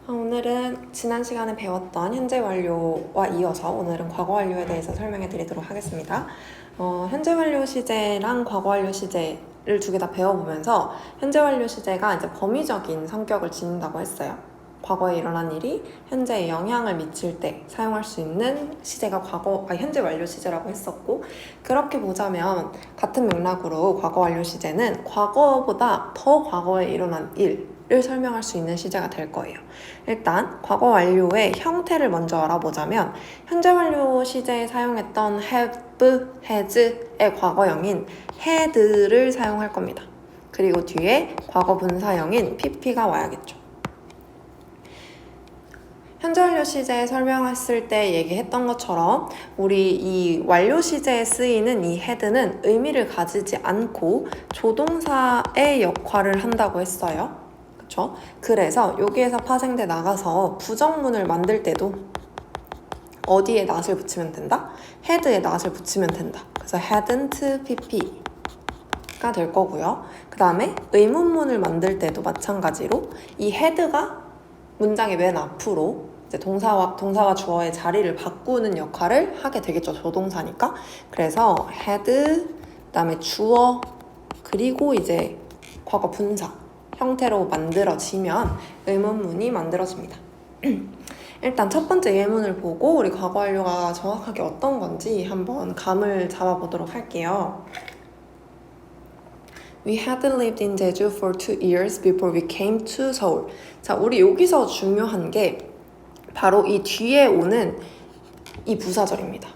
오늘은 지난 시간에 배웠던 현재 완료와 이어서 오늘은 과거 완료에 대해서 설명해 드리도록 하겠습니다. 현재 완료 시제랑 과거 완료 시제를 두 개 다 배워보면서 현재 완료 시제가 이제 범위적인 성격을 지닌다고 했어요. 과거에 일어난 일이 현재에 영향을 미칠 때 사용할 수 있는 시제가 현재 완료 시제라고 했었고, 그렇게 보자면 같은 맥락으로 과거 완료 시제는 과거보다 더 과거에 일어난 일을 설명할 수 있는 시제가 될 거예요. 일단 과거 완료의 형태를 먼저 알아보자면 현재 완료 시제에 사용했던 have, has의 과거형인 had를 사용할 겁니다. 그리고 뒤에 과거 분사형인 pp가 와야겠죠. 현재 완료 시제 설명했을 때 얘기했던 것처럼 우리 이 완료 시제에 쓰이는 이 had는 의미를 가지지 않고 조동사의 역할을 한다고 했어요. 그쵸? 그래서 여기에서 파생돼 나가서 부정문을 만들 때도 어디에 not을 붙이면 된다? had에 not을 붙이면 된다. 그래서 hadn't pp가 될 거고요. 그 다음에 의문문을 만들 때도 마찬가지로 이 had가 문장의 맨 앞으로 이제 동사와 주어의 자리를 바꾸는 역할을 하게 되겠죠. 조동사니까. 그래서 had, 그 다음에 주어, 그리고 이제 과거 분사 형태로 만들어지면 의문문이 만들어집니다. 일단 첫 번째 예문을 보고 우리 과거 완료가 정확하게 어떤 건지 한번 감을 잡아보도록 할게요. We had lived in Jeju for 2 years before we came to Seoul. 자, 우리 여기서 중요한 게 바로 이 뒤에 오는 이 부사절입니다.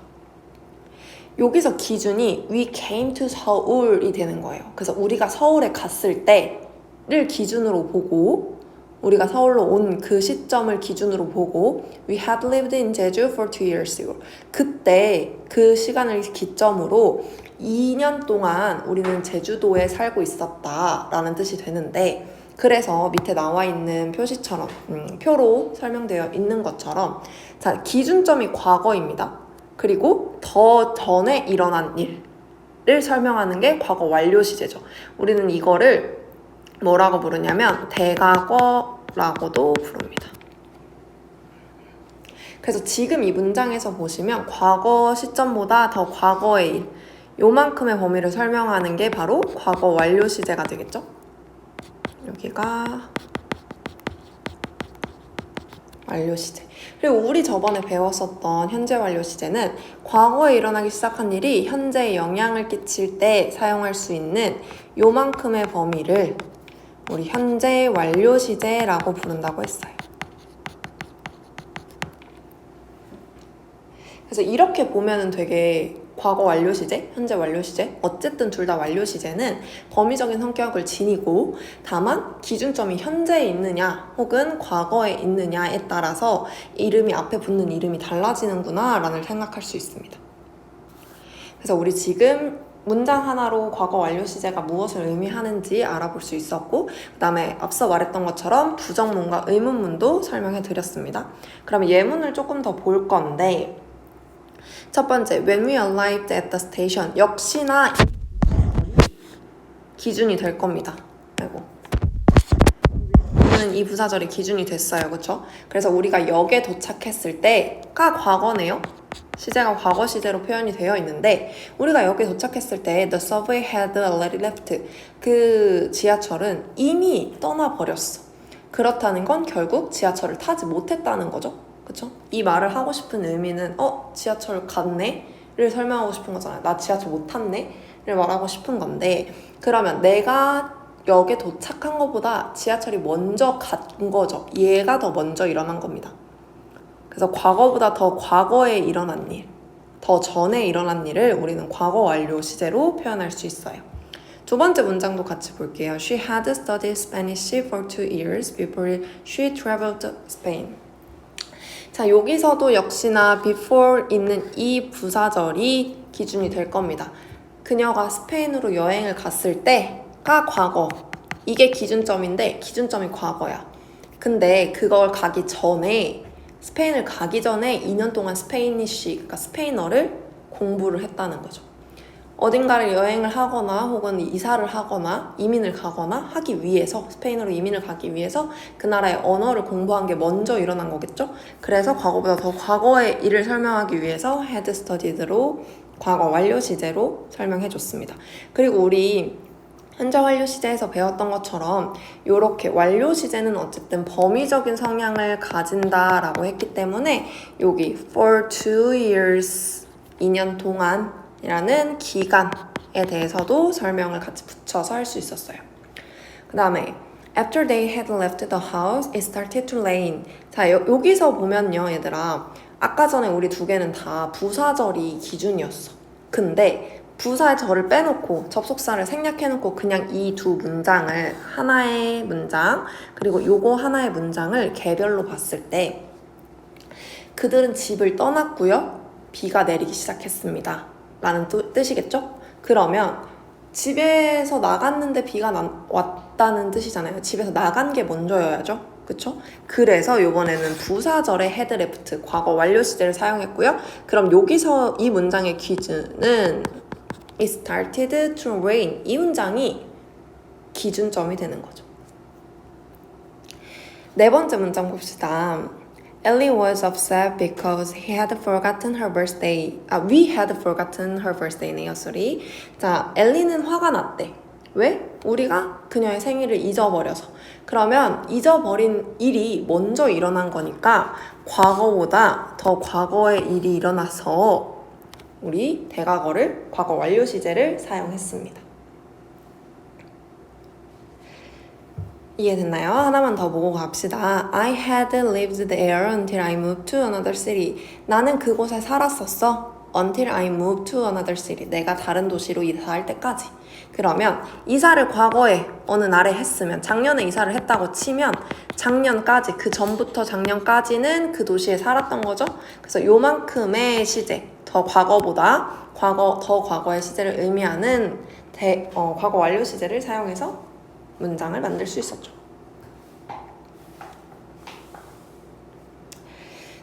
여기서 기준이 we came to Seoul이 되는 거예요. 그래서 우리가 서울에 갔을 때를 기준으로 보고, 우리가 서울로 온 그 시점을 기준으로 보고 we had lived in Jeju for 2 years ago. 그때 그 시간을 기점으로 2년 동안 우리는 제주도에 살고 있었다라는 뜻이 되는데, 그래서 밑에 나와 있는 표시처럼 표로 설명되어 있는 것처럼 자, 기준점이 과거입니다. 그리고 더 전에 일어난 일을 설명하는 게 과거 완료 시제죠. 우리는 이거를 뭐라고 부르냐면 대과거라고도 부릅니다. 그래서 지금 이 문장에서 보시면 과거 시점보다 더 과거의 일, 요만큼의 범위를 설명하는 게 바로 과거 완료 시제가 되겠죠? 여기가 완료 시제. 그리고 우리 저번에 배웠었던 현재 완료 시제는 과거에 일어나기 시작한 일이 현재에 영향을 끼칠 때 사용할 수 있는 요만큼의 범위를 우리 현재 완료 시제라고 부른다고 했어요. 그래서 이렇게 보면은 되게 과거 완료 시제, 현재 완료 시제, 어쨌든 둘 다 완료 시제는 범위적인 성격을 지니고, 다만 기준점이 현재에 있느냐 혹은 과거에 있느냐에 따라서 이름이 앞에 붙는 이름이 달라지는구나 라는 생각할 수 있습니다. 그래서 우리 지금 문장 하나로 과거 완료 시제가 무엇을 의미하는지 알아볼 수 있었고, 그 다음에 앞서 말했던 것처럼 부정문과 의문문도 설명해 드렸습니다. 그럼 예문을 조금 더 볼 건데, 첫 번째, when we arrived at the station. 역시나 기준이 될 겁니다. 아이고. 이 부사절이 기준이 됐어요. 그쵸? 그래서 우리가 역에 도착했을 때가 과거네요. 시제가 과거 시제로 표현이 되어 있는데, 우리가 역에 도착했을 때 the subway had already left. 그 지하철은 이미 떠나버렸어. 그렇다는 건 결국 지하철을 타지 못했다는 거죠. 그쵸? 이 말을 하고 싶은 의미는 지하철 갔네? 를 설명하고 싶은 거잖아요. 나 지하철 못 탔네? 를 말하고 싶은 건데, 그러면 내가 역에 도착한 것보다 지하철이 먼저 간 거죠. 얘가 더 먼저 일어난 겁니다. 그래서 과거보다 더 과거에 일어난 일, 더 전에 일어난 일을 우리는 과거 완료 시제로 표현할 수 있어요. 두 번째 문장도 같이 볼게요. She had studied Spanish for 2 years before she traveled to Spain. 자, 여기서도 역시나 before 있는 이 부사절이 기준이 될 겁니다. 그녀가 스페인으로 여행을 갔을 때가 과거. 이게 기준점인데 기준점이 과거야. 근데 그걸 가기 전에, 스페인을 가기 전에 2년 동안 그러니까 스페인어를 공부를 했다는 거죠. 어딘가를 여행을 하거나 혹은 이사를 하거나 이민을 가거나 하기 위해서 스페인으로 이민을 가기 위해서 그 나라의 언어를 공부한 게 먼저 일어난 거겠죠? 그래서 과거보다 더 과거의 일을 설명하기 위해서 had studied로 과거 완료 시제로 설명해 줬습니다. 그리고 우리 현재 완료 시제에서 배웠던 것처럼 이렇게 완료 시제는 어쨌든 범위적인 성향을 가진다라고 했기 때문에 여기 for 2 years 2년 동안이라는 기간에 대해서도 설명을 같이 붙여서 할 수 있었어요. 그 다음에 After they had left the house, it started to rain. 자, 여기서 보면요, 얘들아. 아까 전에 우리 두 개는 다 부사절이 기준이었어. 근데 부사절을 빼놓고 접속사를 생략해놓고 그냥 이 두 문장을 하나의 문장 그리고 요거 하나의 문장을 개별로 봤을 때 그들은 집을 떠났고요. 비가 내리기 시작했습니다. 라는 뜻이겠죠? 그러면 집에서 나갔는데 비가 왔다는 뜻이잖아요. 집에서 나간 게 먼저여야죠. 그쵸? 그래서 이번에는 부사절의 had left, 과거 완료 시제를 사용했고요. 그럼 여기서 이 문장의 기준은 It started to rain. 이 문장이 기준점이 되는 거죠. 네 번째 문장 봅시다. Ellie was upset because he had forgotten her birthday. We had forgotten her birthday네요, sorry. 자, 엘리는 화가 났대. 왜? 우리가 그녀의 생일을 잊어버려서. 그러면 잊어버린 일이 먼저 일어난 거니까 과거보다 더 과거의 일이 일어나서 우리 대과거를 과거 완료 시제를 사용했습니다. 이해됐나요? 하나만 더 보고 갑시다. I had lived there until I moved to another city. 나는 그곳에 살았었어. Until I moved to another city. 내가 다른 도시로 이사할 때까지. 그러면 이사를 과거에 어느 날에 했으면 작년에 이사를 했다고 치면 작년까지 그 전부터 작년까지는 그 도시에 살았던 거죠. 그래서 요만큼의 시제 더 과거보다 더 과거의 시제를 의미하는 과거 완료 시제를 사용해서 문장을 만들 수 있었죠.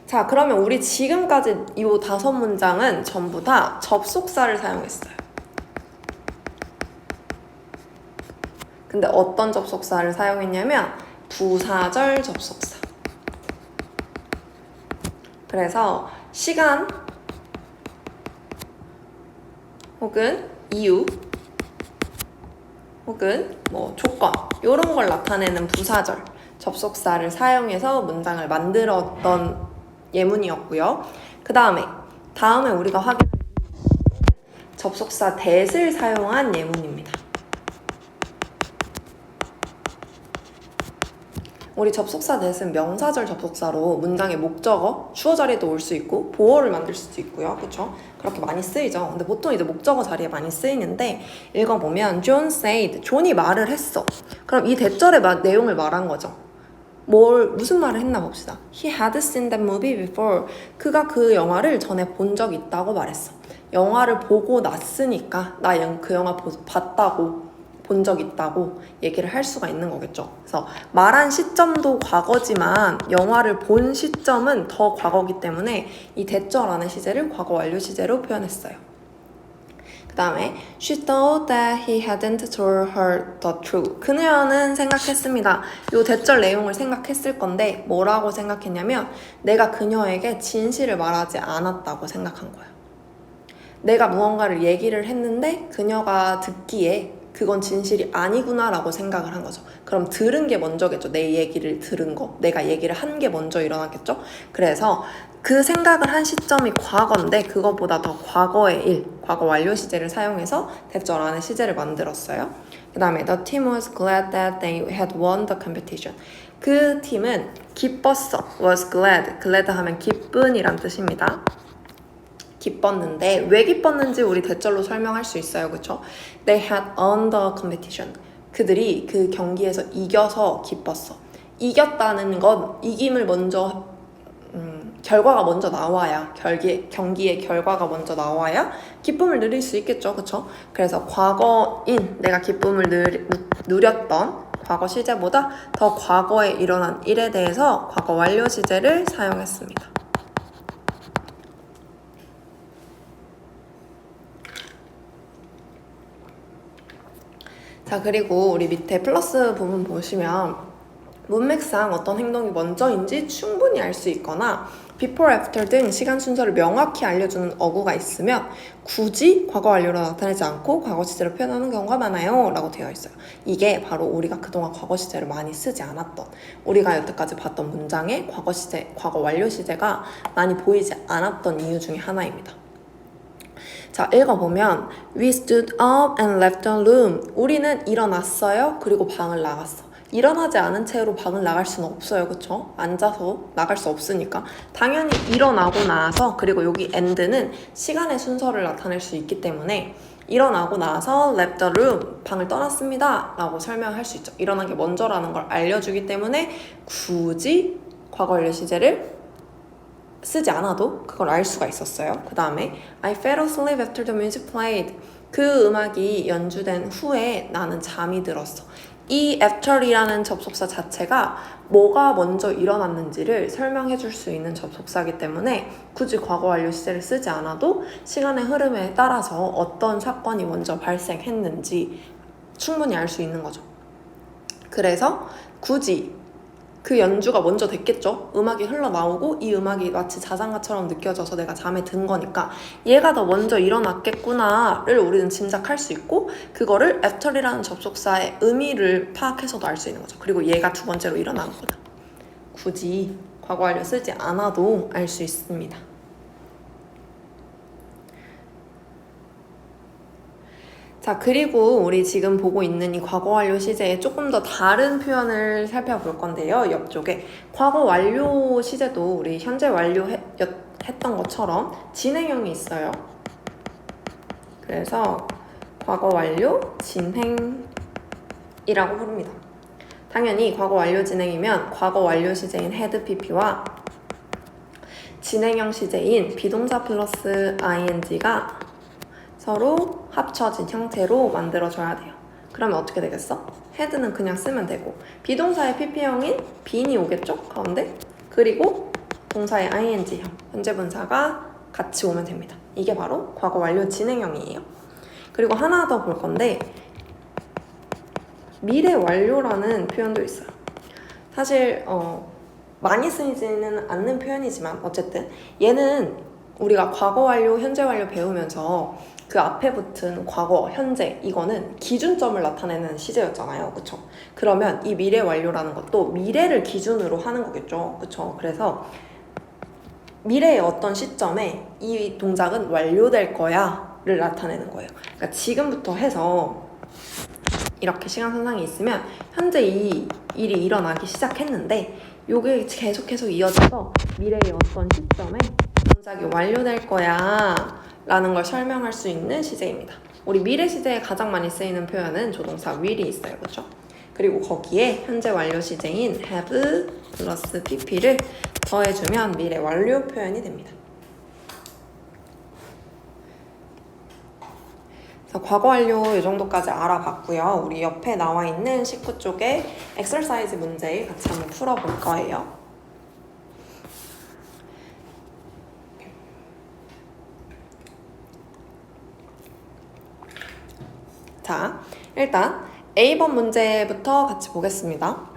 자, 그러면 우리 지금까지 이 5문장은 전부 다 접속사를 사용했어요. 근데 어떤 접속사를 사용했냐면 부사절 접속사. 그래서 시간 혹은 이유 혹은 조건 이런 걸 나타내는 부사절 접속사를 사용해서 문장을 만들었던 예문이었고요. 그 다음에 우리가 확인할 접속사 that을 사용한 예문입니다. 우리 접속사 that은 명사절 접속사로 문장의 목적어, 주어 자리에도 올 수 있고 보어를 만들 수도 있고요. 그렇죠? 그렇게 많이 쓰이죠. 근데 보통 이제 목적어 자리에 많이 쓰이는데 읽어보면 John said, 존이 말을 했어. 그럼 이 대절의 내용을 말한 거죠. 무슨 말을 했나 봅시다. He had seen that movie before. 그가 그 영화를 전에 본 적 있다고 말했어. 영화를 보고 났으니까 나 그 영화 봤다고 본 적 있다고 얘기를 할 수가 있는 거겠죠. 그래서 말한 시점도 과거지만 영화를 본 시점은 더 과거기 때문에 이 대절 안의 시제를 과거 완료 시제로 표현했어요. 그 다음에 She thought that he hadn't told her the truth. 그녀는 생각했습니다. 이 대절 내용을 생각했을 건데 뭐라고 생각했냐면 내가 그녀에게 진실을 말하지 않았다고 생각한 거예요. 내가 무언가를 얘기를 했는데 그녀가 듣기에 그건 진실이 아니구나 라고 생각을 한 거죠. 그럼 들은 게 먼저겠죠. 내 얘기를 들은 거. 내가 얘기를 한 게 먼저 일어났겠죠. 그래서 그 생각을 한 시점이 과거인데 그거보다 더 과거의 일, 과거 완료 시제를 사용해서 대절 안에 시제를 만들었어요. 그 다음에 The team was glad that they had won the competition. 그 팀은 기뻤어. was glad. glad 하면 기쁜이란 뜻입니다. 기뻤는데 왜 기뻤는지 우리 대절로 설명할 수 있어요. 그쵸? They had won the competition. 그들이 그 경기에서 이겨서 기뻤어. 이겼다는 건 이김을 먼저 결과가 먼저 나와야 경기의 결과가 먼저 나와야 기쁨을 누릴 수 있겠죠. 그쵸? 그래서 과거인 내가 기쁨을 누렸던 과거 시제보다 더 과거에 일어난 일에 대해서 과거 완료 시제를 사용했습니다. 자, 그리고 우리 밑에 플러스 부분 보시면 문맥상 어떤 행동이 먼저인지 충분히 알 수 있거나 before, after 등 시간 순서를 명확히 알려주는 어구가 있으면 굳이 과거 완료로 나타내지 않고 과거 시제로 표현하는 경우가 많아요 라고 되어 있어요. 이게 바로 우리가 그동안 과거 시제를 많이 쓰지 않았던, 우리가 여태까지 봤던 문장에 과거 시제, 과거 완료 시제가 많이 보이지 않았던 이유 중에 하나입니다. 자, 읽어보면 We stood up and left the room. 우리는 일어났어요. 그리고 방을 나갔어. 일어나지 않은 채로 방을 나갈 수는 없어요. 그쵸? 앉아서 나갈 수 없으니까. 당연히 일어나고 나서, 그리고 여기 and는 시간의 순서를 나타낼 수 있기 때문에 일어나고 나서 left the room, 방을 떠났습니다 라고 설명할 수 있죠. 일어난 게 먼저라는 걸 알려주기 때문에 굳이 과거 완료 시제를 쓰지 않아도 그걸 알 수가 있었어요. 그 다음에 I fell asleep after the music played. 그 음악이 연주된 후에 나는 잠이 들었어. 이 after이라는 접속사 자체가 뭐가 먼저 일어났는지를 설명해 줄 수 있는 접속사이기 때문에 굳이 과거 완료 시제를 쓰지 않아도 시간의 흐름에 따라서 어떤 사건이 먼저 발생했는지 충분히 알 수 있는 거죠. 그래서 굳이 그 연주가 먼저 됐겠죠. 음악이 흘러나오고 이 음악이 마치 자장가처럼 느껴져서 내가 잠에 든 거니까 얘가 더 먼저 일어났겠구나를 우리는 짐작할 수 있고, 그거를 after이라는 접속사의 의미를 파악해서도 알 수 있는 거죠. 그리고 얘가 두 번째로 일어난 거다. 굳이 과거 완료 쓰지 않아도 알 수 있습니다. 자, 그리고 우리 지금 보고 있는 이 과거 완료 시제의 조금 더 다른 표현을 살펴볼 건데요. 옆쪽에 과거 완료 시제도 우리 현재 완료했던 것처럼 진행형이 있어요. 그래서 과거 완료 진행이라고 부릅니다. 당연히 과거 완료 진행이면 과거 완료 시제인 had pp와 진행형 시제인 비동사 플러스 ing가 서로 합쳐진 형태로 만들어줘야 돼요. 그러면 어떻게 되겠어? had는 그냥 쓰면 되고 비동사의 pp형인 being이 오겠죠? 가운데. 그리고 동사의 ing형, 현재 분사가 같이 오면 됩니다. 이게 바로 과거 완료 진행형이에요. 그리고 하나 더 볼 건데 미래 완료라는 표현도 있어요. 사실 많이 쓰이지는 않는 표현이지만 어쨌든 얘는 우리가 과거 완료, 현재 완료 배우면서 그 앞에 붙은 과거, 현재 이거는 기준점을 나타내는 시제였잖아요. 그쵸? 그러면 이 미래 완료라는 것도 미래를 기준으로 하는 거겠죠. 그쵸? 그래서 미래의 어떤 시점에 이 동작은 완료될 거야 를 나타내는 거예요. 그러니까 지금부터 해서 이렇게 시간선상이 있으면 현재 이 일이 일어나기 시작했는데 이게 계속해서 이어져서 미래의 어떤 시점에 동작이 완료될 거야 라는 걸 설명할 수 있는 시제입니다. 우리 미래 시제에 가장 많이 쓰이는 표현은 조동사 will이 있어요. 그렇죠? 그리고 거기에 현재 완료 시제인 have 플러스 pp를 더해주면 미래 완료 표현이 됩니다. 자, 과거 완료 이 정도까지 알아봤고요. 우리 옆에 나와 있는 19쪽의 엑서사이즈 문제 같이 한번 풀어볼 거예요. 자, 일단 A번 문제부터 같이 보겠습니다.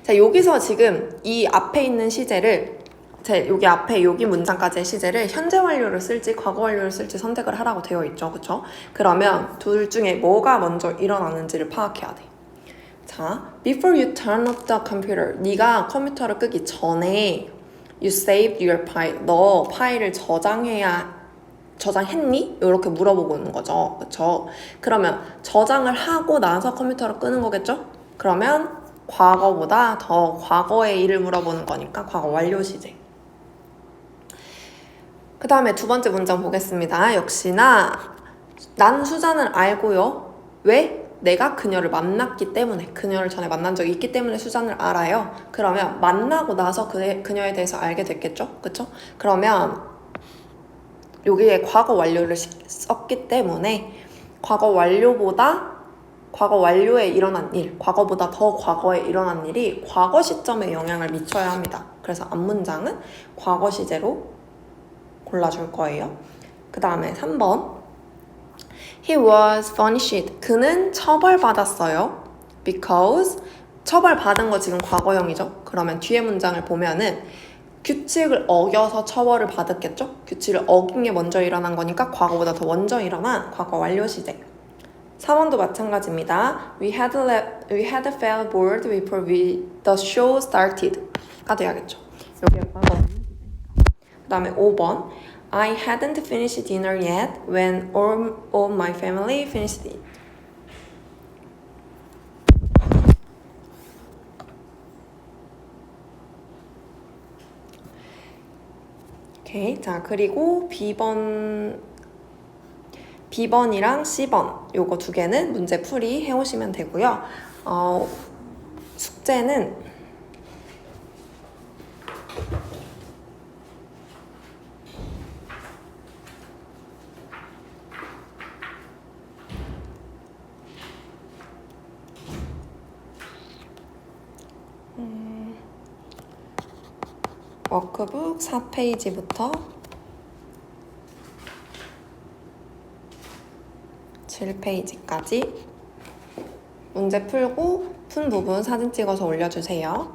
자, 여기서 지금 이 앞에 있는 시제를 여기 앞에 여기 문장까지의 시제를 현재 완료를 쓸지 과거 완료를 쓸지 선택을 하라고 되어 있죠. 그쵸? 그러면 둘 중에 뭐가 먼저 일어나는지를 파악해야 돼. 자, before you turn off the computer. 네가 컴퓨터를 끄기 전에 you saved your file. 너 파일을 저장했니? 이렇게 물어보고 있는 거죠. 그쵸? 그러면 저장을 하고 나서 컴퓨터를 끄는 거겠죠? 그러면 과거보다 더 과거의 일을 물어보는 거니까 과거 완료 시제. 그 다음에 두 번째 문장 보겠습니다. 역시나 난 수잔을 알고요. 왜? 내가 그녀를 만났기 때문에, 그녀를 전에 만난 적이 있기 때문에 수잔을 알아요. 그러면 만나고 나서 그녀에 대해서 알게 됐겠죠? 그쵸? 그러면 여기에 과거 완료를 썼기 때문에 과거 완료에 일어난 일, 과거보다 더 과거에 일어난 일이 과거 시점에 영향을 미쳐야 합니다. 그래서 앞문장은 과거 시제로 골라줄 거예요. 그 다음에 3번 He was punished. 그는 처벌받았어요. Because 처벌받은 거 지금 과거형이죠. 그러면 뒤에 문장을 보면은 규칙을 어겨서 처벌을 받았겠죠? 규칙을 어긴 게 먼저 일어난 거니까 과거보다 더 먼저 일어난 과거 완료 시제. 4번도 마찬가지입니다. We had a fair board before the show started. 가 돼야겠죠. 여기가 과거 완료 시제니까. 그 다음에 5번. I hadn't finished dinner yet when all my family finished it. 오케이. 자, 그리고 B번이랑 C번 요거 두 개는 문제 풀이 해오시면 되고요. 숙제는 워크북 4페이지부터 7페이지까지 문제 풀고 푼 부분 사진 찍어서 올려주세요.